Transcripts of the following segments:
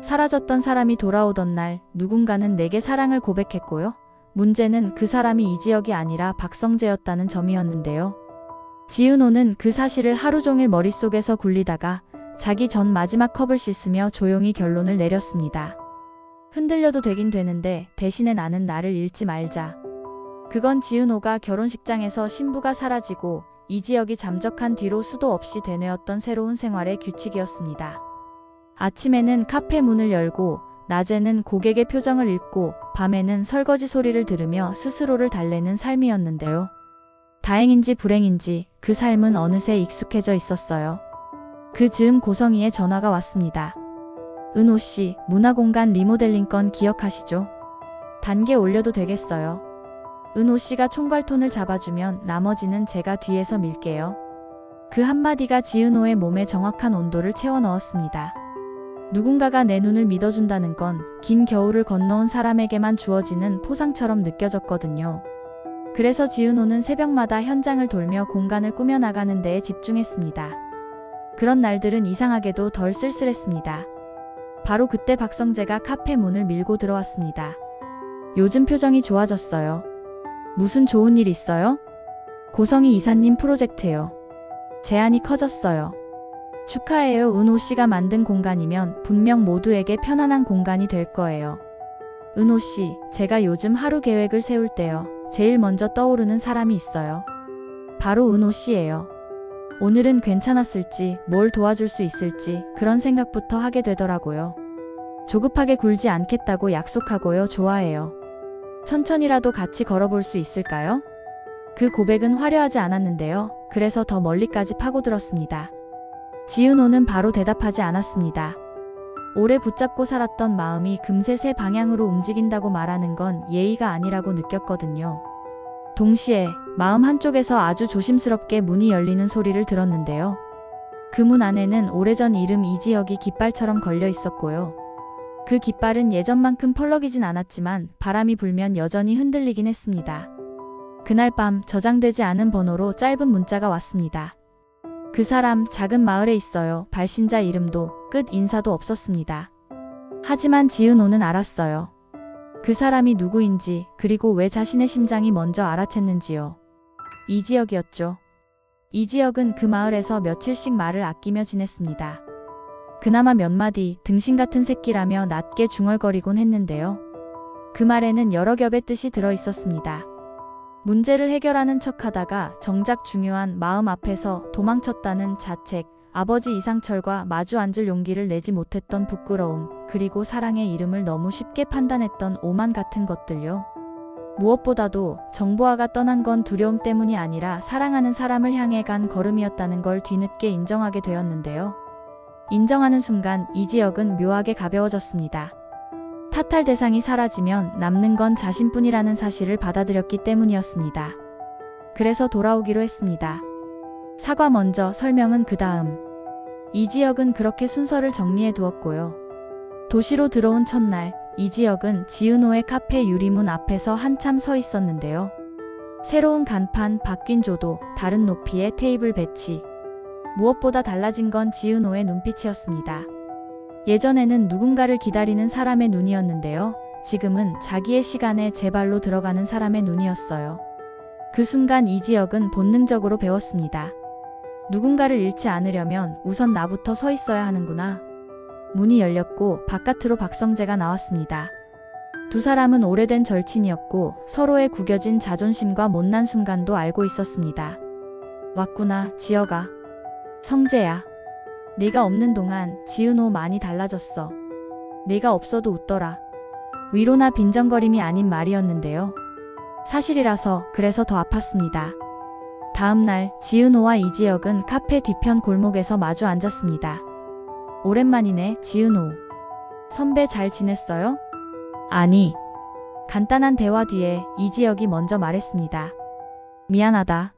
사라졌던 사람이 돌아오던 날 누군가는 내게 사랑을 고백했고요. 문제는 그 사람이 이지혁이 아니라 박성재였다는 점이었는데요. 지은호는 그 사실을 하루 종일 머릿속에서 굴리다가 자기 전 마지막 컵을 씻으며 조용히 결론을 내렸습니다. 흔들려도 되긴 되는데 대신에 나는 나를 잃지 말자. 그건 지은호가 결혼식장에서 신부가 사라지고 이지혁이 잠적한 뒤로 수도 없이 되뇌었던 새로운 생활의 규칙이었습니다. 아침에는 카페 문을 열고 낮에는 고객의 표정을 읽고 밤에는 설거지 소리를 들으며 스스로를 달래는 삶이었는데요. 다행인지 불행인지 그 삶은 어느새 익숙해져 있었어요. 그 즈음 고성희의 전화가 왔습니다. 은호 씨, 문화공간 리모델링 건 기억하시죠? 단계 올려도 되겠어요. 은호 씨가 총괄톤을 잡아주면 나머지는 제가 뒤에서 밀게요. 그 한마디가 지은호의 몸에 정확한 온도를 채워 넣었습니다. 누군가가 내 눈을 믿어준다는 건 긴 겨울을 건너온 사람에게만 주어지는 포상처럼 느껴졌거든요. 그래서 지은호는 새벽마다 현장을 돌며 공간을 꾸며나가는 데에 집중했습니다. 그런 날들은 이상하게도 덜 쓸쓸했습니다. 바로 그때 박성재가 카페 문을 밀고 들어왔습니다. 요즘 표정이 좋아졌어요. 무슨 좋은 일 있어요? 고성희 이사님 프로젝트요. 제안이 커졌어요. 축하해요. 은호 씨가 만든 공간이면 분명 모두에게 편안한 공간이 될 거예요. 은호 씨, 제가 요즘 하루 계획을 세울 때요. 제일 먼저 떠오르는 사람이 있어요. 바로 은호 씨예요. 오늘은 괜찮았을지, 뭘 도와줄 수 있을지 그런 생각부터 하게 되더라고요. 조급하게 굴지 않겠다고 약속하고요. 좋아해요. 천천히라도 같이 걸어볼 수 있을까요? 그 고백은 화려하지 않았는데요. 그래서 더 멀리까지 파고들었습니다. 지은호는 바로 대답하지 않았습니다. 오래 붙잡고 살았던 마음이 금세 새 방향으로 움직인다고 말하는 건 예의가 아니라고 느꼈거든요. 동시에 마음 한쪽에서 아주 조심스럽게 문이 열리는 소리를 들었는데요. 그 문 안에는 오래전 이름 이지혁이 깃발처럼 걸려 있었고요. 그 깃발은 예전만큼 펄럭이진 않았지만 바람이 불면 여전히 흔들리긴 했습니다. 그날 밤 저장되지 않은 번호로 짧은 문자가 왔습니다. 그 사람 작은 마을에 있어요. 발신자 이름도 끝 인사도 없었습니다. 하지만 지은호는 알았어요. 그 사람이 누구인지 그리고 왜 자신의 심장이 먼저 알아챘는지요. 이지혁이었죠. 이지혁은 그 마을에서 며칠씩 말을 아끼며 지냈습니다. 그나마 몇 마디 등신 같은 새끼라며 낮게 중얼거리곤 했는데요. 그 말에는 여러 겹의 뜻이 들어 있었습니다. 문제를 해결하는 척하다가 정작 중요한 마음 앞에서 도망쳤다는 자책, 아버지 이상철과 마주 앉을 용기를 내지 못했던 부끄러움, 그리고 사랑의 이름을 너무 쉽게 판단했던 오만 같은 것들요. 무엇보다도 정보아가 떠난 건 두려움 때문이 아니라 사랑하는 사람을 향해 간 걸음이었다는 걸 뒤늦게 인정하게 되었는데요. 인정하는 순간 이지혁은 묘하게 가벼워졌습니다. 탓할 대상이 사라지면 남는 건 자신뿐이라는 사실을 받아들였기 때문이었습니다. 그래서 돌아오기로 했습니다. 사과 먼저, 설명은 그 다음. 이지혁은 그렇게 순서를 정리해 두었고요. 도시로 들어온 첫날, 이지혁은 지은호의 카페 유리문 앞에서 한참 서 있었는데요. 새로운 간판, 바뀐 조도, 다른 높이의 테이블 배치. 무엇보다 달라진 건 지은호의 눈빛이었습니다. 예전에는 누군가를 기다리는 사람의 눈이었는데요. 지금은 자기의 시간에 제 발로 들어가는 사람의 눈이었어요. 그 순간 이지혁은 본능적으로 배웠습니다. 누군가를 잃지 않으려면 우선 나부터 서 있어야 하는구나. 문이 열렸고 바깥으로 박성재가 나왔습니다. 두 사람은 오래된 절친이었고 서로의 구겨진 자존심과 못난 순간도 알고 있었습니다. 왔구나, 지혁아. 성재야. 네가 없는 동안 지은호 많이 달라졌어. 네가 없어도 웃더라. 위로나 빈정거림이 아닌 말이었는데요. 사실이라서 그래서 더 아팠습니다. 다음날 지은호와 이지혁은 카페 뒤편 골목에서 마주 앉았습니다. 오랜만이네, 지은호. 선배 잘 지냈어요? 아니. 간단한 대화 뒤에 이지혁이 먼저 말했습니다. 미안하다.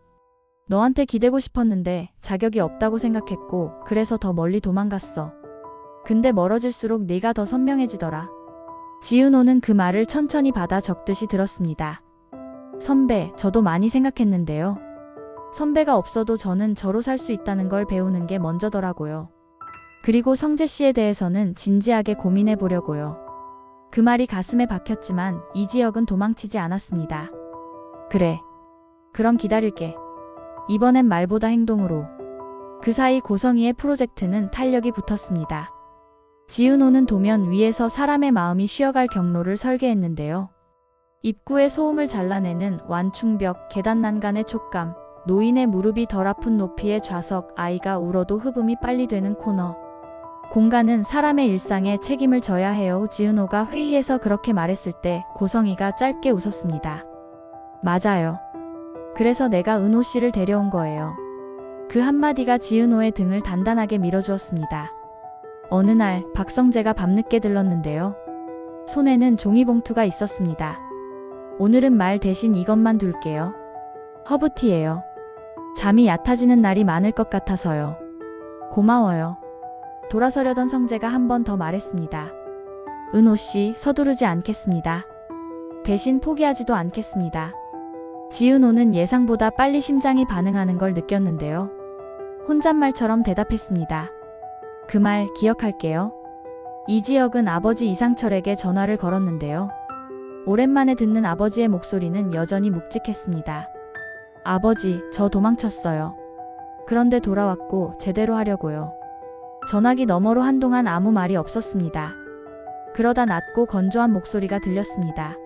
너한테 기대고 싶었는데 자격이 없다고 생각했고 그래서 더 멀리 도망갔어. 근데 멀어질수록 네가 더 선명해지더라. 지은호는 그 말을 천천히 받아 적듯이 들었습니다. 선배, 저도 많이 생각했는데요. 선배가 없어도 저는 저로 살 수 있다는 걸 배우는 게 먼저더라고요. 그리고 성재 씨에 대해서는 진지하게 고민해 보려고요. 그 말이 가슴에 박혔지만 이지혁은 도망치지 않았습니다. 그래. 그럼 기다릴게. 이번엔 말보다 행동으로. 그 사이 고성희의 프로젝트는 탄력이 붙었습니다. 지은호는 도면 위에서 사람의 마음이 쉬어갈 경로를 설계했는데요. 입구의 소음을 잘라내는 완충벽, 계단 난간의 촉감, 노인의 무릎이 덜 아픈 높이의 좌석, 아이가 울어도 흡음이 빨리 되는 코너. 공간은 사람의 일상에 책임을 져야 해요. 지은호가 회의에서 그렇게 말했을 때 고성희가 짧게 웃었습니다. 맞아요. 그래서 내가 은호 씨를 데려온 거예요. 그 한마디가 지은호의 등을 단단하게 밀어주었습니다. 어느 날 박성재가 밤늦게 들렀는데요. 손에는 종이봉투가 있었습니다. 오늘은 말 대신 이것만 둘게요. 허브티예요. 잠이 얕아지는 날이 많을 것 같아서요. 고마워요. 돌아서려던 성재가 한 번 더 말했습니다. 은호 씨, 서두르지 않겠습니다. 대신 포기하지도 않겠습니다. 지은호는 예상보다 빨리 심장이 반응하는 걸 느꼈는데요. 혼잣말처럼 대답했습니다. 그 말 기억할게요. 이지혁은 아버지 이상철에게 전화를 걸었는데요. 오랜만에 듣는 아버지의 목소리는 여전히 묵직했습니다. 아버지, 저 도망쳤어요. 그런데 돌아왔고 제대로 하려고요. 전화기 너머로 한동안 아무 말이 없었습니다. 그러다 낮고 건조한 목소리가 들렸습니다.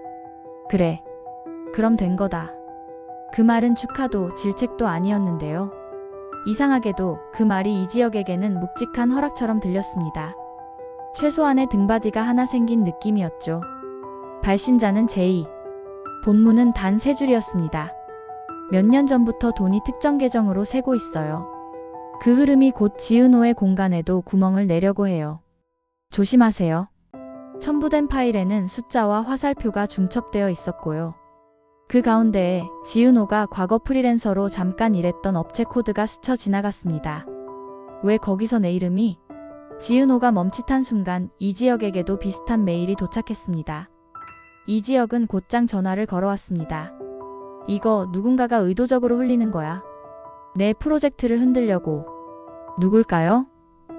그래. 그럼 된 거다. 그 말은 축하도 질책도 아니었는데요. 이상하게도 그 말이 이지혁에게는 묵직한 허락처럼 들렸습니다. 최소한의 등받이가 하나 생긴 느낌이었죠. 발신자는 제이. 본문은 단 3줄이었습니다. 몇 년 전부터 돈이 특정 계정으로 새고 있어요. 그 흐름이 곧 지은호의 공간에도 구멍을 내려고 해요. 조심하세요. 첨부된 파일에는 숫자와 화살표가 중첩되어 있었고요. 그 가운데에 지은호가 과거 프리랜서로 잠깐 일했던 업체 코드가 스쳐 지나갔습니다. 왜 거기서 내 이름이? 지은호가 멈칫한 순간 이지혁에게도 비슷한 메일이 도착했습니다. 이지혁은 곧장 전화를 걸어왔습니다. 이거 누군가가 의도적으로 흘리는 거야. 내 프로젝트를 흔들려고. 누굴까요?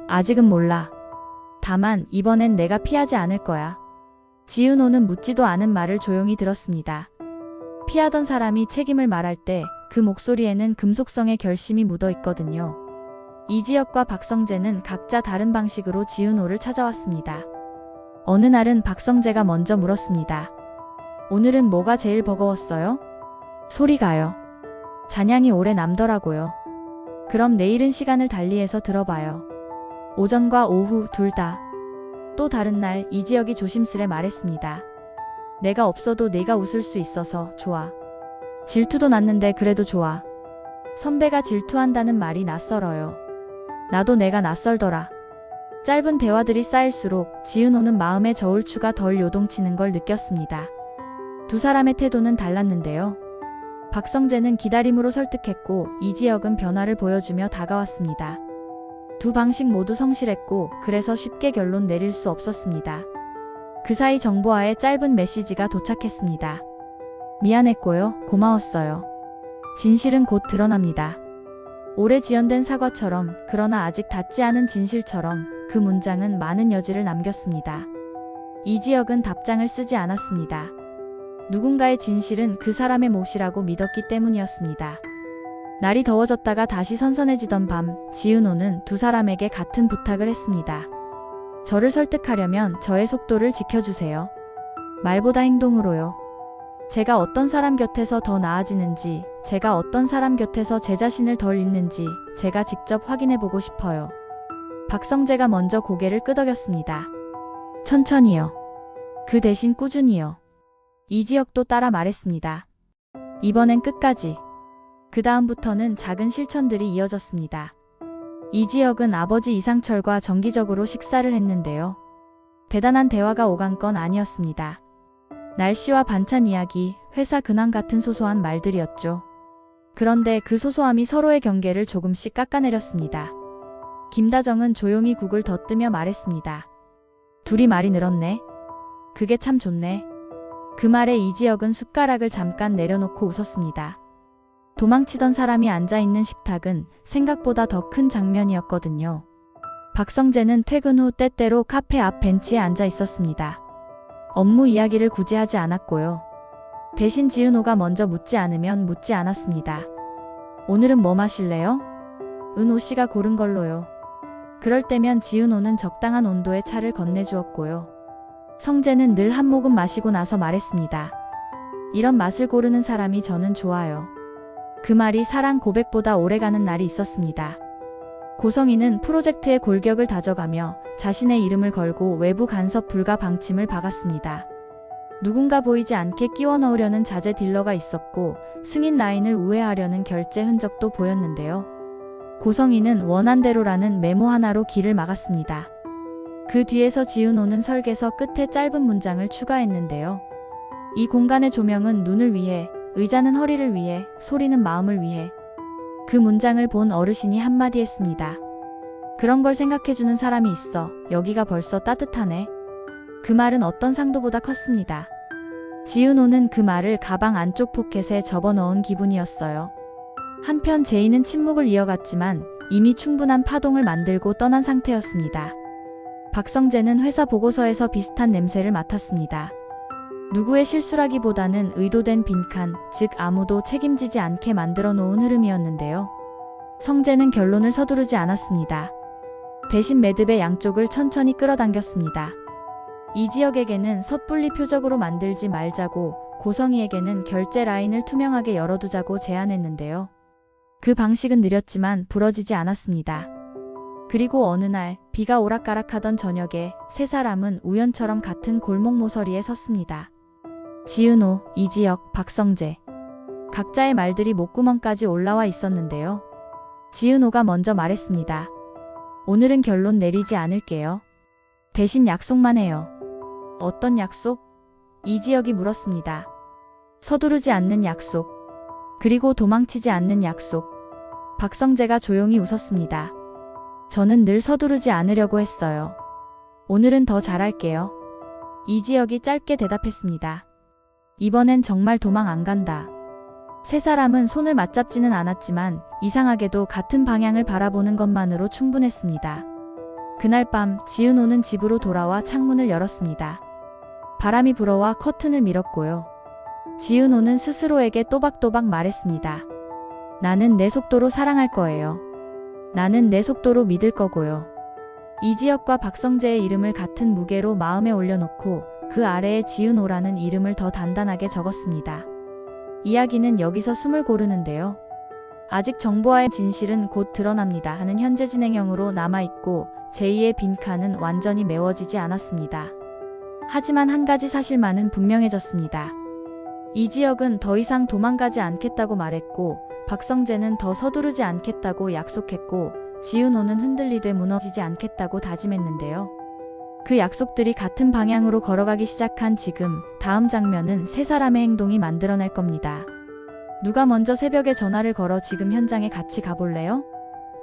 아직은 몰라. 다만 이번엔 내가 피하지 않을 거야. 지은호는 묻지도 않은 말을 조용히 들었습니다. 피하던 사람이 책임을 말할 때 그 목소리에는 금속성의 결심이 묻어 있거든요. 이지혁과 박성재는 각자 다른 방식으로 지은호를 찾아왔습니다. 어느 날은 박성재가 먼저 물었습니다. 오늘은 뭐가 제일 버거웠어요? 소리가요. 잔향이 오래 남더라고요. 그럼 내일은 시간을 달리해서 들어봐요. 오전과 오후 둘 다. 또 다른 날 이지혁이 조심스레 말했습니다. 내가 없어도 네가 웃을 수 있어서 좋아. 질투도 났는데 그래도 좋아. 선배가 질투한다는 말이 낯설어요. 나도 내가 낯설더라. 짧은 대화들이 쌓일수록 지은호는 마음의 저울추가 덜 요동치는 걸 느꼈습니다. 두 사람의 태도는 달랐는데요. 박성재는 기다림으로 설득했고 이지혁은 변화를 보여주며 다가왔습니다. 두 방식 모두 성실했고 그래서 쉽게 결론 내릴 수 없었습니다. 그 사이 정보화의 짧은 메시지가 도착했습니다. 미안했고요. 고마웠어요. 진실은 곧 드러납니다. 오래 지연된 사과처럼, 그러나 아직 닿지 않은 진실처럼 그 문장은 많은 여지를 남겼습니다. 이지혁은 답장을 쓰지 않았습니다. 누군가의 진실은 그 사람의 몫이라고 믿었기 때문이었습니다. 날이 더워졌다가 다시 선선해지던 밤, 지은호는 두 사람에게 같은 부탁을 했습니다. 저를 설득하려면 저의 속도를 지켜주세요. 말보다 행동으로요. 제가 어떤 사람 곁에서 더 나아지는지, 제가 어떤 사람 곁에서 제 자신을 덜 잃는지 제가 직접 확인해보고 싶어요. 박성재가 먼저 고개를 끄덕였습니다. 천천히요. 그 대신 꾸준히요. 이지혁도 따라 말했습니다. 이번엔 끝까지. 그 다음부터는 작은 실천들이 이어졌습니다. 이지혁은 아버지 이상철과 정기적으로 식사를 했는데요. 대단한 대화가 오간 건 아니었습니다. 날씨와 반찬 이야기, 회사 근황 같은 소소한 말들이었죠. 그런데 그 소소함이 서로의 경계를 조금씩 깎아내렸습니다. 김다정은 조용히 국을 더 뜨며 말했습니다. 둘이 말이 늘었네. 그게 참 좋네. 그 말에 이지혁은 숟가락을 잠깐 내려놓고 웃었습니다. 도망치던 사람이 앉아있는 식탁은 생각보다 더 큰 장면이었거든요. 박성재는 퇴근 후 때때로 카페 앞 벤치에 앉아 있었습니다. 업무 이야기를 굳이 하지 않았고요. 대신 지은호가 먼저 묻지 않으면 묻지 않았습니다. 오늘은 뭐 마실래요? 은호 씨가 고른 걸로요. 그럴 때면 지은호는 적당한 온도의 차를 건네주었고요. 성재는 늘 한 모금 마시고 나서 말했습니다. 이런 맛을 고르는 사람이 저는 좋아요. 그 말이 사랑 고백보다 오래가는 날이 있었습니다. 고성이는 프로젝트의 골격을 다져가며 자신의 이름을 걸고 외부 간섭 불가 방침을 박았습니다. 누군가 보이지 않게 끼워 넣으려는 자재 딜러가 있었고 승인 라인을 우회하려는 결제 흔적도 보였는데요. 고성이는 원한대로라는 메모 하나로 길을 막았습니다. 그 뒤에서 지은호는 설계서 끝에 짧은 문장을 추가했는데요. 이 공간의 조명은 눈을 위해, 의자는 허리를 위해, 소리는 마음을 위해. 그 문장을 본 어르신이 한마디 했습니다. 그런 걸 생각해주는 사람이 있어. 여기가 벌써 따뜻하네. 그 말은 어떤 상도보다 컸습니다. 지은호는 그 말을 가방 안쪽 포켓에 접어넣은 기분이었어요. 한편 제이는 침묵을 이어갔지만 이미 충분한 파동을 만들고 떠난 상태였습니다. 박성재는 회사 보고서에서 비슷한 냄새를 맡았습니다. 누구의 실수라기보다는 의도된 빈칸, 즉 아무도 책임지지 않게 만들어 놓은 흐름이었는데요. 성재는 결론을 서두르지 않았습니다. 대신 매듭의 양쪽을 천천히 끌어당겼습니다. 이지혁에게는 섣불리 표적으로 만들지 말자고, 고성이에게는 결제 라인을 투명하게 열어두자고 제안했는데요. 그 방식은 느렸지만 부러지지 않았습니다. 그리고 어느 날 비가 오락가락하던 저녁에 세 사람은 우연처럼 같은 골목 모서리에 섰습니다. 지은호, 이지혁, 박성재. 각자의 말들이 목구멍까지 올라와 있었는데요. 지은호가 먼저 말했습니다. 오늘은 결론 내리지 않을게요. 대신 약속만 해요. 어떤 약속? 이지혁이 물었습니다. 서두르지 않는 약속. 그리고 도망치지 않는 약속. 박성재가 조용히 웃었습니다. 저는 늘 서두르지 않으려고 했어요. 오늘은 더 잘할게요. 이지혁이 짧게 대답했습니다. 이번엔 정말 도망 안 간다. 세 사람은 손을 맞잡지는 않았지만 이상하게도 같은 방향을 바라보는 것만으로 충분했습니다. 그날 밤 지은호는 집으로 돌아와 창문을 열었습니다. 바람이 불어와 커튼을 밀었고요. 지은호는 스스로에게 또박또박 말했습니다. 나는 내 속도로 사랑할 거예요. 나는 내 속도로 믿을 거고요. 이지혁과 박성재의 이름을 같은 무게로 마음에 올려놓고 그 아래에 지은호라는 이름을 더 단단하게 적었습니다. 이야기는 여기서 숨을 고르는데요. 아직 정보와의 진실은 곧 드러납니다 하는 현재 진행형으로 남아있고 제2의 빈칸은 완전히 메워지지 않았습니다. 하지만 한 가지 사실만은 분명해졌습니다. 이지혁은 더 이상 도망가지 않겠다고 말했고 박성재는 더 서두르지 않겠다고 약속했고 지은호는 흔들리되 무너지지 않겠다고 다짐했는데요. 그 약속들이 같은 방향으로 걸어가기 시작한 지금 다음 장면은 세 사람의 행동이 만들어낼 겁니다. 누가 먼저 새벽에 전화를 걸어 지금 현장에 같이 가볼래요?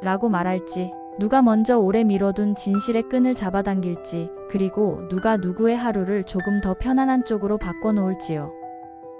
라고 말할지, 누가 먼저 오래 미뤄둔 진실의 끈을 잡아당길지, 그리고 누가 누구의 하루를 조금 더 편안한 쪽으로 바꿔놓을지요.